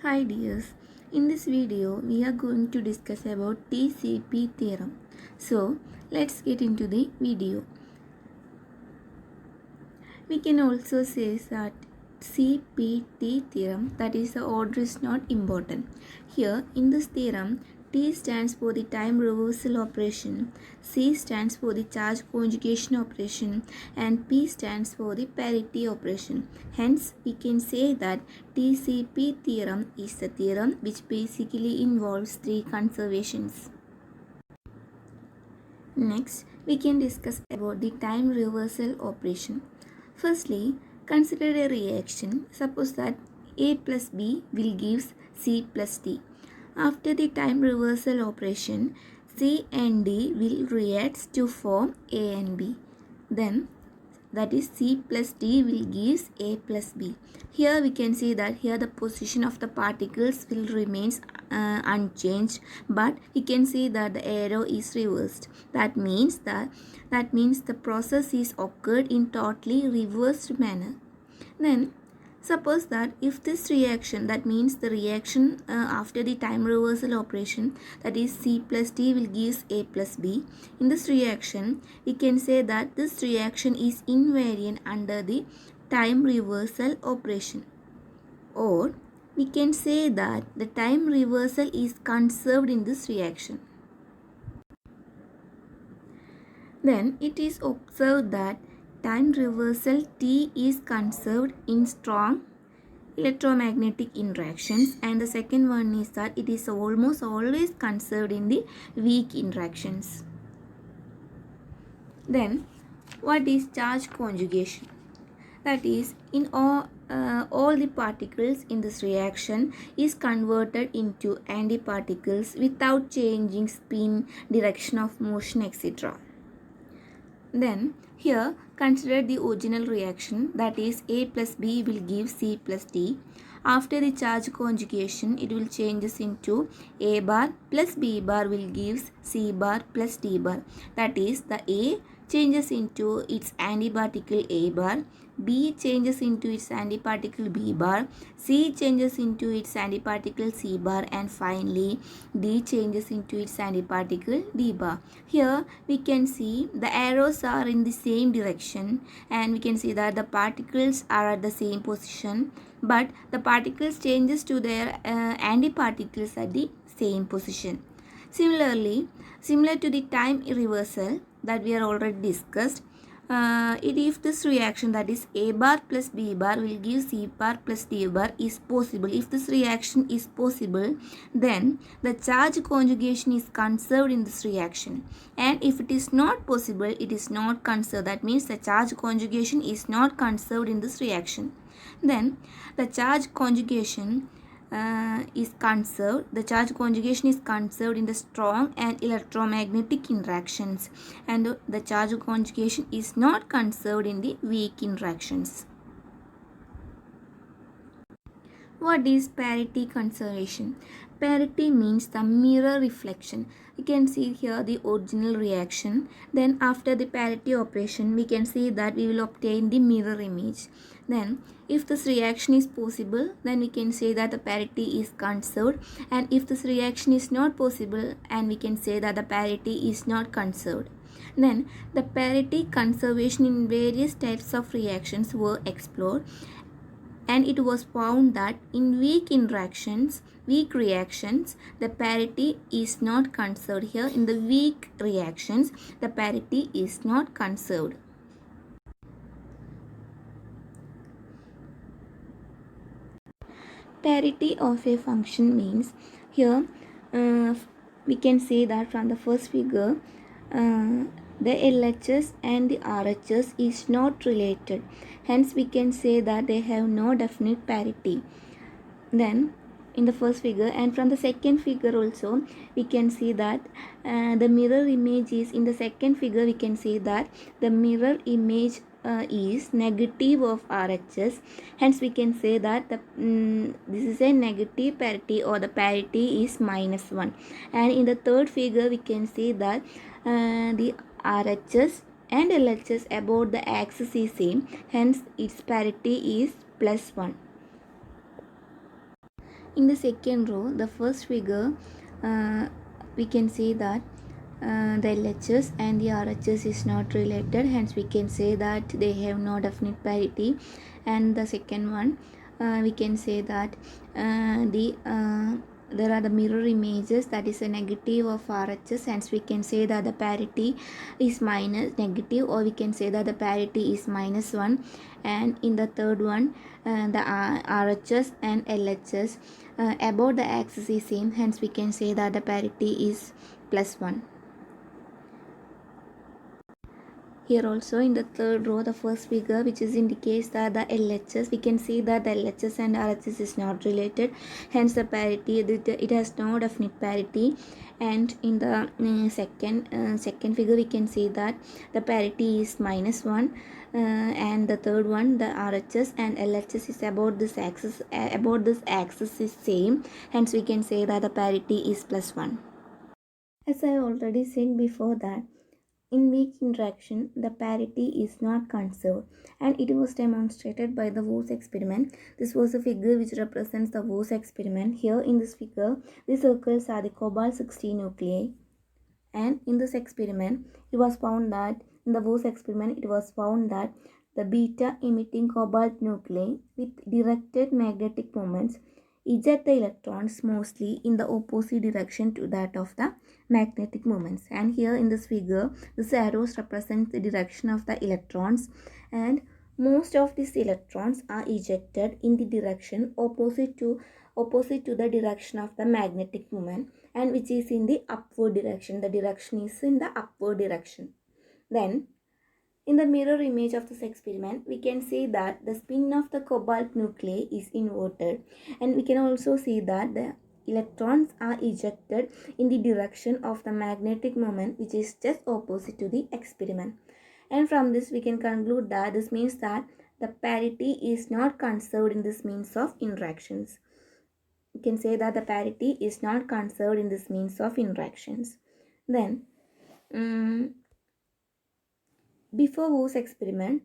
Hi dears, in this video we are going to discuss about TCP theorem. So let's get into the video. We can also say that CPT theorem, that is, the order is not important. Here in this theorem, T stands for the time reversal operation, C stands for the charge conjugation operation, and P stands for the parity operation. Hence, we can say that TCP theorem is the theorem which basically involves three conservations. Next, we can discuss about the time reversal operation. Firstly, consider a reaction. Suppose that A plus B will give C plus D. After the time reversal operation, C and D will react to form A and B. Then that is C plus D will gives A plus B. Here we can see that here the position of the particles will remains unchanged, but we can see that the arrow is reversed. That means the process is occurred in totally reversed manner. Then suppose that if this reaction, that means the reaction after the time reversal operation, that is C plus D will give A plus B. In this reaction, we can say that this reaction is invariant under the time reversal operation. Or we can say that the time reversal is conserved in this reaction. Then it is observed that time reversal T is conserved in strong electromagnetic interactions, and the second one is that it is almost always conserved in the weak interactions. Then what is charge conjugation? That is, in all the particles in this reaction is converted into antiparticles without changing spin, direction of motion, etc. Then here consider the original reaction, that is A plus B will give C plus D. After the charge conjugation, it will changes into A bar plus B bar will give C bar plus D bar. That is, the A changes into its antiparticle A bar, B changes into its antiparticle B bar, C changes into its antiparticle C bar, and finally D changes into its antiparticle D bar. Here we can see the arrows are in the same direction, and we can see that the particles are at the same position, but the particles changes to their antiparticles at the same position. Similarly, similar to the time reversal that we are already discussed, if this reaction, that is A bar plus B bar will give C bar plus D bar is possible, if this reaction is possible, then the charge conjugation is conserved in this reaction. And if it is not possible, it is not conserved. That means the charge conjugation is not conserved in this reaction. Then the charge conjugation is conserved. The charge conjugation is conserved in the strong and electromagnetic interactions, and the charge conjugation is not conserved in the weak interactions. What is parity conservation? Parity means the mirror reflection. You can see here the original reaction. Then after the parity operation, we can see that we will obtain the mirror image. Then if this reaction is possible, then we can say that the parity is conserved. And if this reaction is not possible, and we can say that the parity is not conserved. Then the parity conservation in various types of reactions were explored, and it was found that in weak reactions, the parity is not conserved. Here in the weak reactions, the parity is not conserved. Parity of a function means, here we can say that from the first figure, the LHS and the RHS is not related. Hence we can say that they have no definite parity. Then in the first figure, and from the second figure also, we can see that the mirror image is, in the second figure we can see that the mirror image is negative of RHS. Hence we can say that this is a negative parity, or the parity is -1. And in the third figure we can see that the RHS and LHS about the axis is same, hence its parity is +1. In the second row, the first figure, we can see that the LHS and the RHS is not related, hence we can say that they have no definite parity. And the second one, we can say that there are the mirror images, that is a negative of RHS, hence we can say that the parity is minus negative, or we can say that the parity is -1. And in the third one, the RHS and LHS about the axis is same, hence we can say that the parity is +1. Here also in the third row, the first figure which is indicates that the LHS, we can see that the LHS and RHS is not related, hence the parity, it has no definite parity. And in the second figure, we can see that the parity is -1. And the third one, the RHS and LHS is about this axis is same, hence we can say that the parity is +1. As I already said before that in weak interaction, the parity is not conserved, and it was demonstrated by the Woese experiment. This was a figure which represents the Woese experiment. Here in this figure, the circles are the cobalt-60 nuclei, and in this experiment, it was found that the beta-emitting cobalt nuclei with directed magnetic moments eject the electrons mostly in the opposite direction to that of the magnetic moments. And here in this figure, this arrows represent the direction of the electrons, and most of these electrons are ejected in the direction opposite to the direction of the magnetic moment, and which is in the upward direction. The direction is in the upward direction. Then in the mirror image of this experiment, we can see that the spin of the cobalt nuclei is inverted, and we can also see that the electrons are ejected in the direction of the magnetic moment, which is just opposite to the experiment. And from this we can conclude that this means that the parity is not conserved in this means of interactions. We can say that the parity is not conserved in this means of interactions. Then before Woese experiment,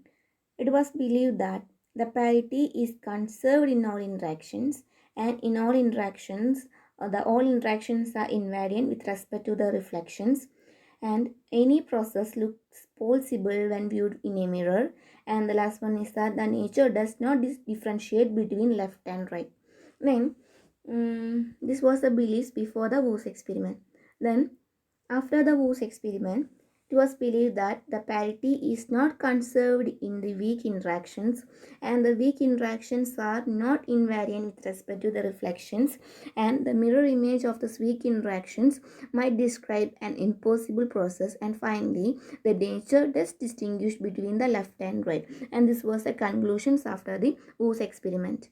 it was believed that the parity is conserved in all interactions, and in all interactions, all interactions are invariant with respect to the reflections, and any process looks possible when viewed in a mirror. And the last one is that the nature does not differentiate between left and right. Then this was the beliefs before the Woese experiment. Then after the Woese experiment, it was believed that the parity is not conserved in the weak interactions, and the weak interactions are not invariant with respect to the reflections, and the mirror image of these weak interactions might describe an impossible process. And finally, the nature does distinguish between the left and right. And this was the conclusions after the Woese experiment.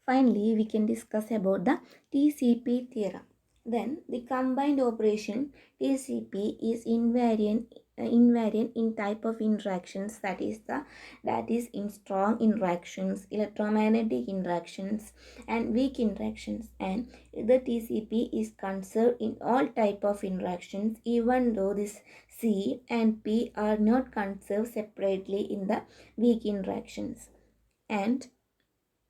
Finally, we can discuss about the TCP theorem. Then the combined operation TCP is invariant in type of interactions, that is in strong interactions, electromagnetic interactions, and weak interactions. And the TCP is conserved in all type of interactions, even though this C and P are not conserved separately in the weak interactions. And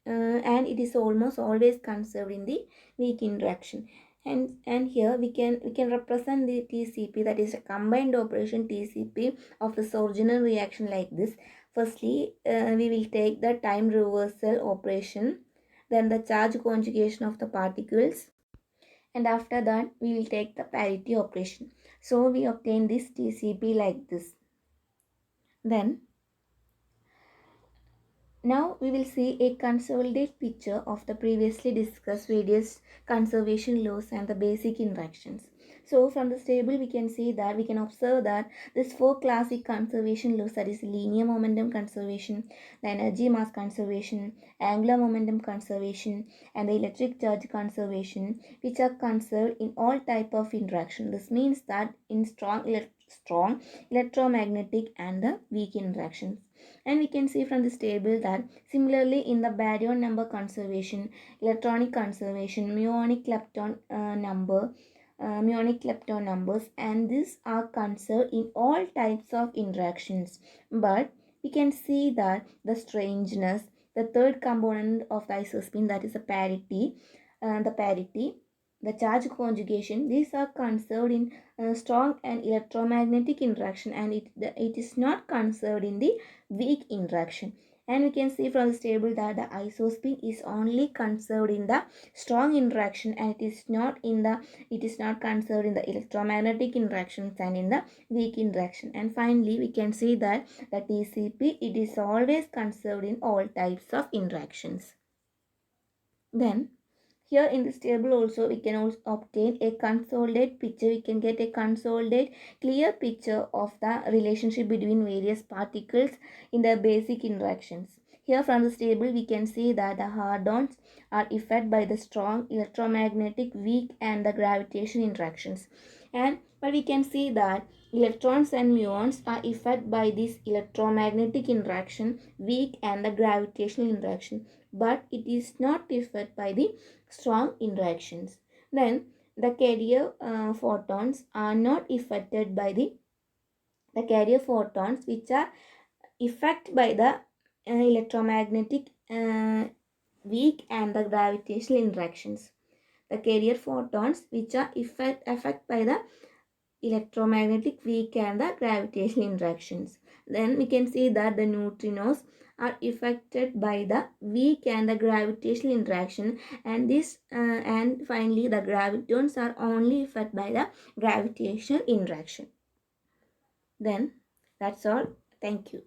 it is almost always conserved in the weak interaction. And here we can represent the TCP, that is a combined operation TCP of this original reaction like this. Firstly, we will take the time reversal operation, then the charge conjugation of the particles, and after that we will take the parity operation. So we obtain this TCP like this. Then now we will see a consolidated picture of the previously discussed various conservation laws and the basic interactions. So from this table we can see that we can observe that these four classic conservation laws, that is linear momentum conservation, the energy mass conservation, angular momentum conservation, and the electric charge conservation, which are conserved in all type of interaction. This means that in strong electromagnetic and the weak interactions. And we can see from this table that similarly in the baryon number conservation, electronic conservation, muonic lepton numbers, and these are conserved in all types of interactions. But we can see that the strangeness, the third component of the isospin, that is the parity. The charge conjugation, these are conserved in strong and electromagnetic interaction, and it is not conserved in the weak interaction. And we can see from this table that the isospin is only conserved in the strong interaction, and it is not conserved in the electromagnetic interactions and in the weak interaction. And finally we can see that the TCP, it is always conserved in all types of interactions. Then here in this table also we can also obtain a consolidated picture. We can get a consolidated clear picture of the relationship between various particles in their basic interactions. Here from this table we can see that the hadrons are affected by the strong electromagnetic, weak and the gravitational interactions. But we can see that electrons and muons are affected by this electromagnetic interaction, weak and the gravitational interaction, but it is not affected by the strong interactions. Then the carrier photons are not affected by the carrier photons which are affected by the electromagnetic, weak and the gravitational interactions. The carrier photons which are affected by the electromagnetic, weak and the gravitational interactions. Then we can see that the neutrinos are affected by the weak and the gravitational interaction, and finally the gravitons are only affected by the gravitational interaction. Then that's all. Thank you.